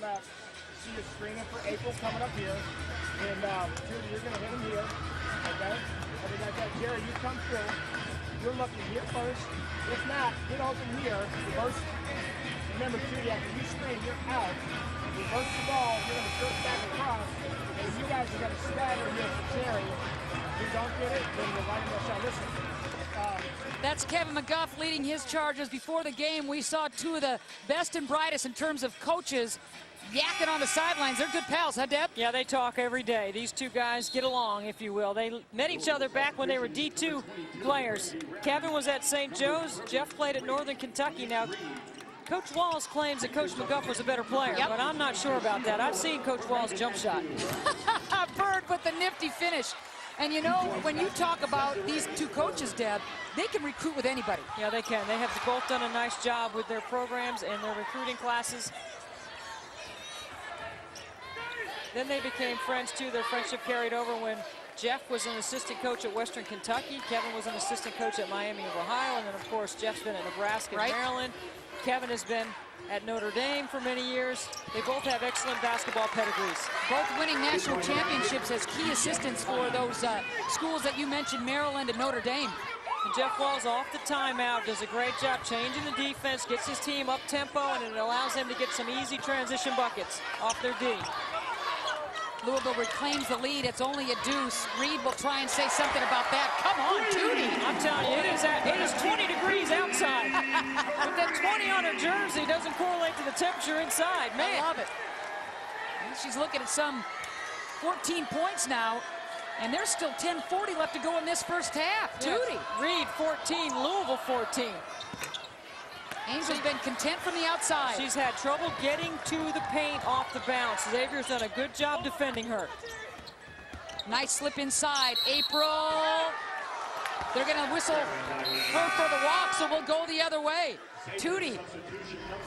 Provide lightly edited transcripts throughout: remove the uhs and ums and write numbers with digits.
See you screening for April coming up here. And Tudy, you're going to hit him here. Okay? And like that, Jerry, you come through. You're looking here first. If not, get open here. Reverse. Remember, Tudy, after you screen, you're out. Reverse the ball. You're going to throw it back across. And you guys are going to stagger here for Jerry. If you don't get it, then you're right in the shot. Listen. That's Kevin McGuff leading his charges. Before the game, we saw two of the best and brightest in terms of coaches yakking on the sidelines. They're good pals, huh, Deb? Yeah, they talk every day. These two guys get along, if you will. They met each other back when they were D2 players. Kevin was at St. Joe's. Jeff played at Northern Kentucky. Now, Coach Walls claims that Coach McGuff was a better player, but I'm not sure about that. I've seen Coach Walls' jump shot. Bird with the nifty finish. And you know, when you talk about these two coaches, Deb, they can recruit with anybody. Yeah, they can. They have both done a nice job with their programs and their recruiting classes. Then they became friends, too. Their friendship carried over when Jeff was an assistant coach at Western Kentucky. Kevin was an assistant coach at Miami of Ohio. And then, of course, Jeff's been at Nebraska and Maryland. Kevin has been at Notre Dame for many years. They both have excellent basketball pedigrees. Both winning national championships as key assistants for those schools that you mentioned, Maryland and Notre Dame. And Jeff Walls off the timeout does a great job changing the defense, gets his team up tempo, and it allows them to get some easy transition buckets off their D. Louisville reclaims the lead. It's only a deuce. Reed will try and say something about that. Come on, Tudy. I'm telling you, it is 20 degrees outside. But that 20 on her jersey doesn't correlate to the temperature inside. Man. I love it. She's looking at some 14 points now, and there's still 10:40 left to go in this first half. Yeah. Tudy. Reed 14, Louisville 14. Angel's been content from the outside. She's had trouble getting to the paint off the bounce. Xavier's done a good job defending her. Nice slip inside. April. They're going to whistle her for the walk, so we'll go the other way. Tudy.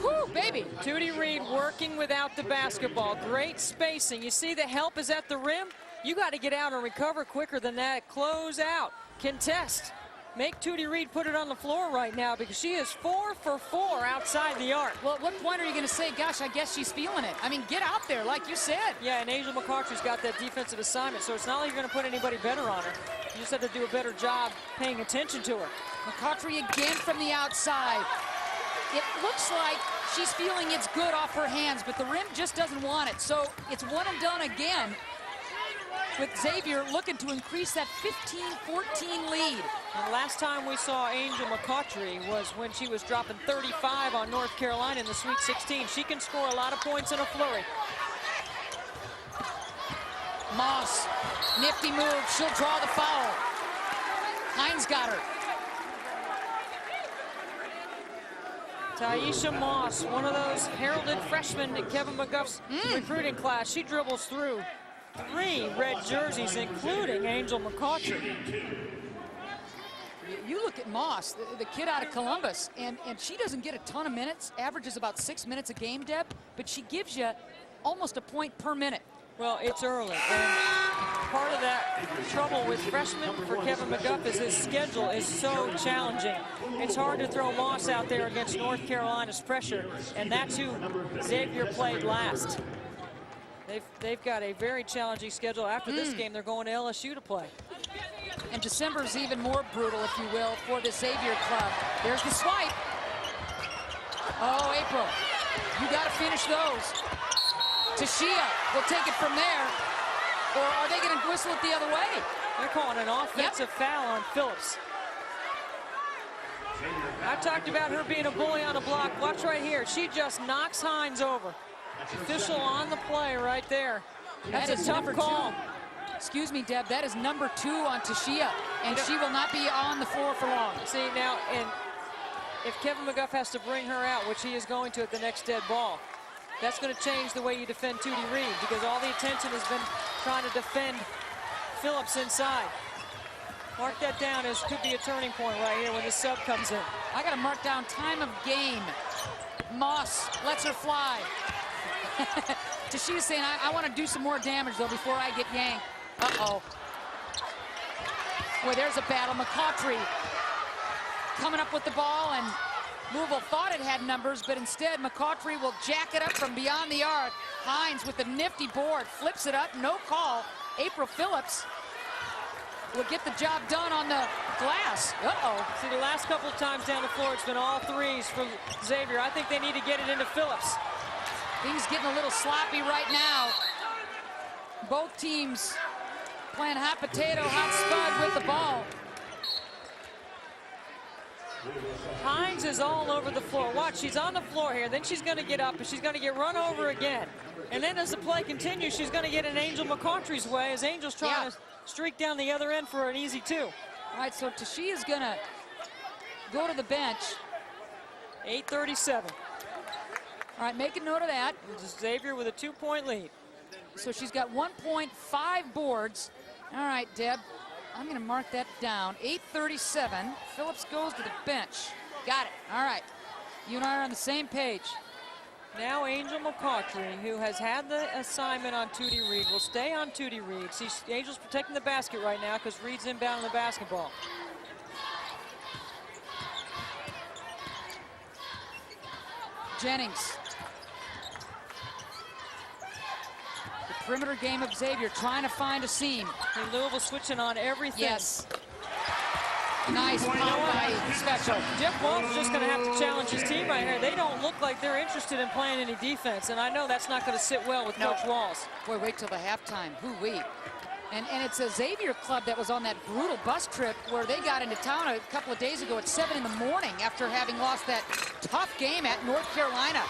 Whoo, baby. Tudy Reed working without the basketball. Great spacing. You see the help is at the rim. You got to get out and recover quicker than that. Close out. Contest. Make Tudy Reed put it on the floor right now because she is 4 for 4 outside the arc. Well, at what point are you going to say, gosh, I guess she's feeling it? I mean, get out there, like you said. Yeah, and Angel McCarthy's got that defensive assignment, so it's not like you're going to put anybody better on her. You just have to do a better job paying attention to her. McCarthy again from the outside. It looks like she's feeling it's good off her hands, but the rim just doesn't want it. So it's one and done again, with Xavier looking to increase that 15-14 lead. And last time we saw Angel McCautry was when she was dropping 35 on North Carolina in the Sweet 16. She can score a lot of points in a flurry. Moss, nifty move. She'll draw the foul. Hines got her. Taisha Moss, one of those heralded freshmen in Kevin McGuff's recruiting class. She dribbles through 3 red jerseys, including Angel McCautry. You look at Moss, the kid out of Columbus, and she doesn't get a ton of minutes, averages about 6 minutes a game, Deb, but she gives you almost a point per minute. Well, it's early, and part of that trouble with freshmen for Kevin McGuff is his schedule is so challenging. It's hard to throw Moss out there against North Carolina's pressure, and that's who Xavier played last. They've got a very challenging schedule. After this game, they're going to LSU to play. And December's even more brutal, if you will, for the Xavier club. There's the swipe. Oh, April, you got to finish those. Tashia will take it from there. Or are they going to whistle it the other way? They're calling an offensive foul on Phillips. I talked about her being a bully on the block. Watch right here. She just knocks Hines over. Official on the play right there. That's a tough call. Excuse me, Deb, that is number 2 on Tashia, and she will not be on the floor for long. See, now, and if Kevin McGuff has to bring her out, which he is going to at the next dead ball, that's going to change the way you defend Tudy Reed, because all the attention has been trying to defend Phillips inside. Mark that down, as could be a turning point right here when the sub comes in. I got to mark down time of game. Moss lets her fly. Tashia's saying, I want to do some more damage, though, before I get yanked. Uh-oh. Boy, there's a battle. McCautry coming up with the ball, and Louisville thought it had numbers, but instead McCautry will jack it up from beyond the arc. Hines with the nifty board, flips it up, no call. April Phillips will get the job done on the glass. Uh-oh. See, the last couple of times down the floor, it's been all threes for Xavier. I think they need to get it into Phillips. Things getting a little sloppy right now. Both teams playing hot potato, hot spud with the ball. Hines is all over the floor. Watch, she's on the floor here. Then she's going to get up, and she's going to get run over again. And then as the play continues, she's going to get in Angel McCautry's way as Angel's trying to streak down the other end for an easy 2. All right, so Tudy is going to go to the bench. 8:37. All right, make a note of that. Xavier with a 2-point lead. So she's got 1.5 boards. All right, Deb, I'm going to mark that down. 8:37. Phillips goes to the bench. Got it. All right. You and I are on the same page. Now Angel McCautry, who has had the assignment on Tudy Reed, will stay on Tudy Reed. See, Angel's protecting the basket right now because Reed's inbound on the basketball. Jennings. The perimeter game of Xavier trying to find a seam. And Louisville switching on everything. Yes. Nice pop by Special. Jeff Walsh is just going to have to challenge his team right here. They don't look like they're interested in playing any defense, and I know that's not going to sit well with Coach Walls. Boy, wait till the halftime. Hoo-wee. And it's a Xavier club that was on that brutal bus trip where they got into town a couple of days ago at 7 in the morning after having lost that tough game at North Carolina.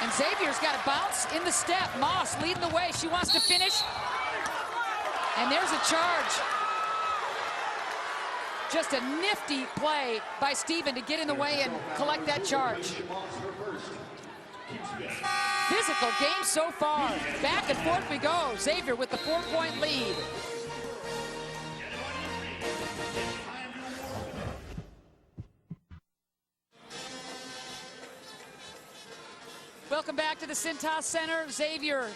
And Xavier's got a bounce in the step. Moss leading the way. She wants to finish. And there's a charge. Just a nifty play by Steven to get in the way and collect that charge. Physical game so far. Back and forth we go. Xavier with the 4-point lead. Welcome back to the Cintas Center. Xavier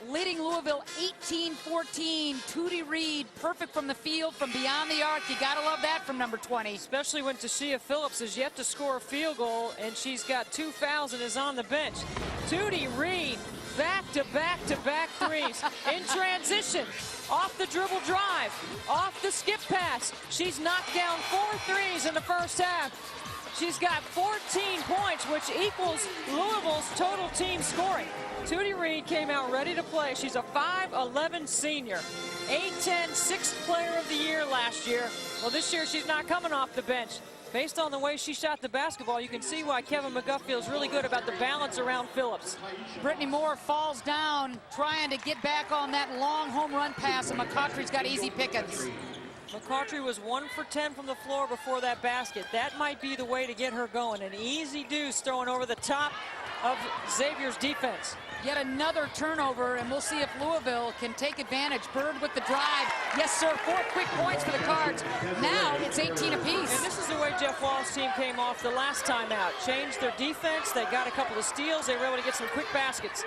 leading Louisville 18-14. Tudy Reed, perfect from the field, from beyond the arc. You gotta love that from number 20. Especially when Tushia Phillips is yet to score a field goal, and she's got 2 fouls and is on the bench. Tudy Reed, back-to-back-to-back threes. In transition, off the dribble drive, off the skip pass. She's knocked down 4 threes in the first half. She's got 14 points, which equals Louisville's total team scoring. Tudy Reed came out ready to play. She's a 5'11 senior. A-10 6th player of the year last year. Well, this year she's not coming off the bench. Based on the way she shot the basketball, you can see why Kevin McGuff feels really good about the balance around Phillips. Brittany Moore falls down, trying to get back on that long home run pass, and McCautry's got easy pickings. McCautry was 1 for 10 from the floor before that basket. That might be the way to get her going. An easy deuce thrown over the top of Xavier's defense. Yet another turnover, and we'll see if Louisville can take advantage. Bird with the drive. Yes, sir, 4 quick points for the Cards. Now it's 18 apiece. And this is the way Jeff Wall's team came off the last time out. Changed their defense. They got a couple of steals. They were able to get some quick baskets.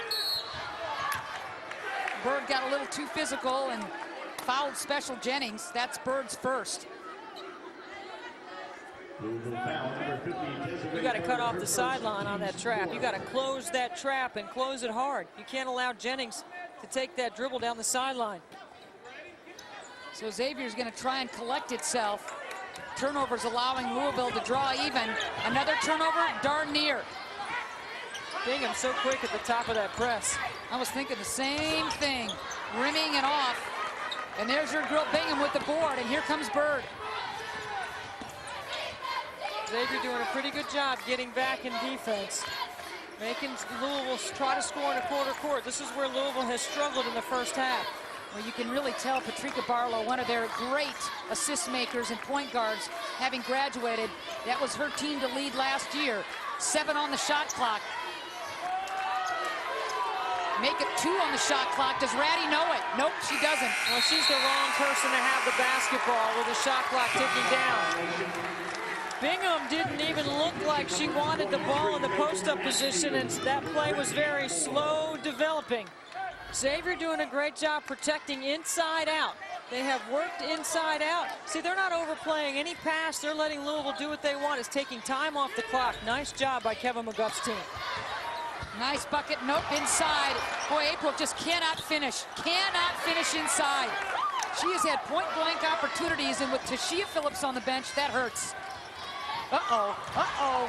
Bird got a little too physical and fouled Special Jennings. That's Bird's first. You got to cut off the sideline on that trap. You got to close that trap and close it hard. You can't allow Jennings to take that dribble down the sideline. So Xavier's going to try and collect itself. Turnovers allowing Louisville to draw even. Another turnover, darn near. Bingham so quick at the top of that press. I was thinking the same thing. Rimming it off. And there's your girl Bingham with the board, and here comes Bird. Xavier doing a pretty good job getting back in defense. Making Louisville try to score in a quarter court. This is where Louisville has struggled in the first half. Well, you can really tell Patrika Barlow, one of their great assist makers and point guards, having graduated. That was her team to lead last year. 7 on the shot clock. Make it 2 on the shot clock. Does Ratty know it? Nope, she doesn't. Well, she's the wrong person to have the basketball with the shot clock ticking down. Bingham didn't even look like she wanted the ball in the post-up position, and that play was very slow developing. Xavier doing a great job protecting inside out. They have worked inside out. See, they're not overplaying any pass. They're letting Louisville do what they want. It's taking time off the clock. Nice job by Kevin McGuff's team. Nice bucket. Nope, inside. Boy, April just cannot finish. Cannot finish inside. She has had point-blank opportunities, and with Tashia Phillips on the bench, that hurts. Uh-oh. Uh-oh.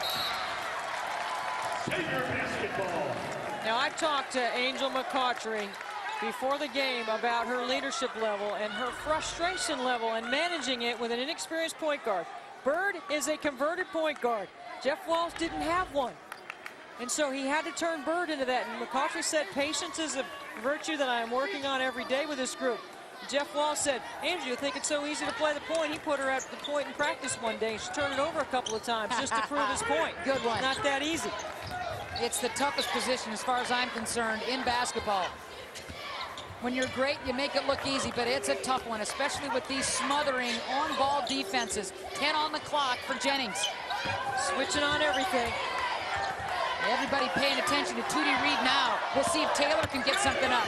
Now, I talked to Angel McCautry before the game about her leadership level and her frustration level and managing it with an inexperienced point guard. Bird is a converted point guard. Jeff Walz didn't have one. And so he had to turn Bird into that. And McCautry said, patience is a virtue that I am working on every day with this group. Jeff Walz said, Andrew, you think it's so easy to play the point? He put her at the point in practice one day. She turned it over a couple of times just to prove his point. Good one. Not that easy. It's the toughest position as far as I'm concerned in basketball. When you're great, you make it look easy, but it's a tough one, especially with these smothering on-ball defenses. 10 on the clock for Jennings. Switching on everything. Everybody paying attention to Tudy Reed now. We'll see if Taylor can get something up.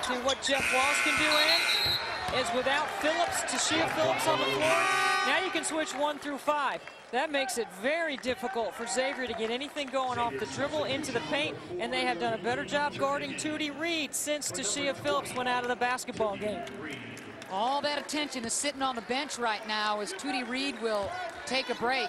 See what Jeff Walz can do, Ann, is without Phillips, Tashia Phillips on the floor, now you can switch 1 through 5. That makes it very difficult for Xavier to get anything going off the dribble into the paint, and they have done a better job guarding Tudy Reed since Tashia Phillips went out of the basketball game. All that attention is sitting on the bench right now as Tudy Reed will take a break.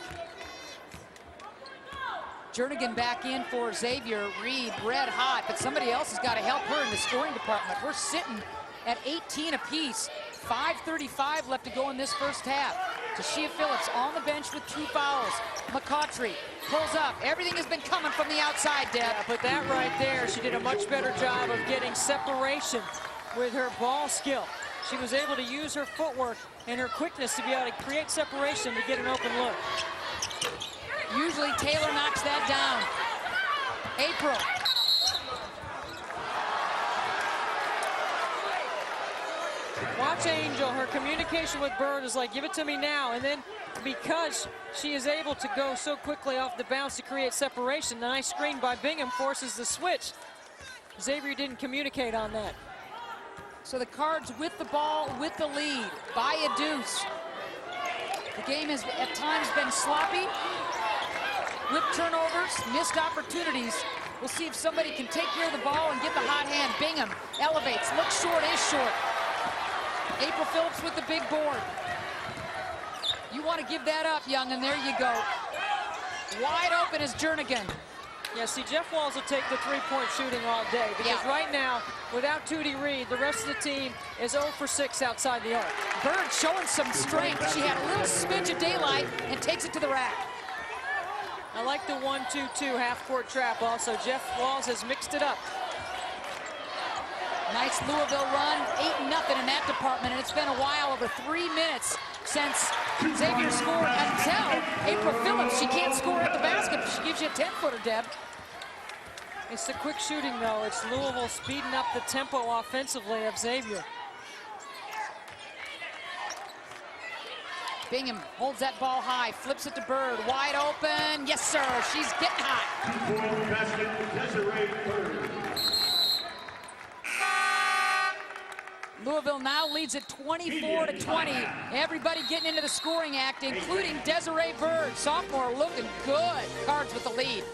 Jernigan back in for Xavier. Reed red hot, but somebody else has got to help her in the scoring department. We're sitting at 18 apiece. 5:35 left to go in this first half. Tashia Phillips on the bench with 2 fouls. McCautry pulls up. Everything has been coming from the outside, Deb. Yeah, but that right there, she did a much better job of getting separation with her ball skill. She was able to use her footwork and her quickness to be able to create separation to get an open look. Usually Taylor knocks that down. April. Watch Angel. Her communication with Bird is like, give it to me now. And then because she is able to go so quickly off the bounce to create separation, the nice screen by Bingham forces the switch. Xavier didn't communicate on that. So the Cards with the ball, with the lead, by a deuce. The game has at times been sloppy, with turnovers, missed opportunities. We'll see if somebody can take care of the ball and get the hot hand. Bingham elevates, looks short, is short. April Phillips with the big board. You want to give that up, young, and there you go. Wide open is Jernigan. Yeah, see, Jeff Walz will take the three-point shooting all day because right now, without Tudy Reed, the rest of the team is 0 for 6 outside the arc. Bird showing some strength. She had a little smidge of daylight and takes it to the rack. I like the 1-2-2 half-court trap also. Jeff Walz has mixed it up. Nice Louisville run, 8-0 in that department, and it's been a while, over 3 minutes since Xavier scored until April Phillips. She can't score at the basket, but she gives you a 10-footer, Deb. It's the quick shooting, though. It's Louisville speeding up the tempo offensively of Xavier. Bingham holds that ball high, flips it to Bird, wide open. Yes, sir, she's getting hot. Louisville now leads at 24-20. Everybody getting into the scoring act, including Desiree Bird, sophomore, looking good. Cards with the lead.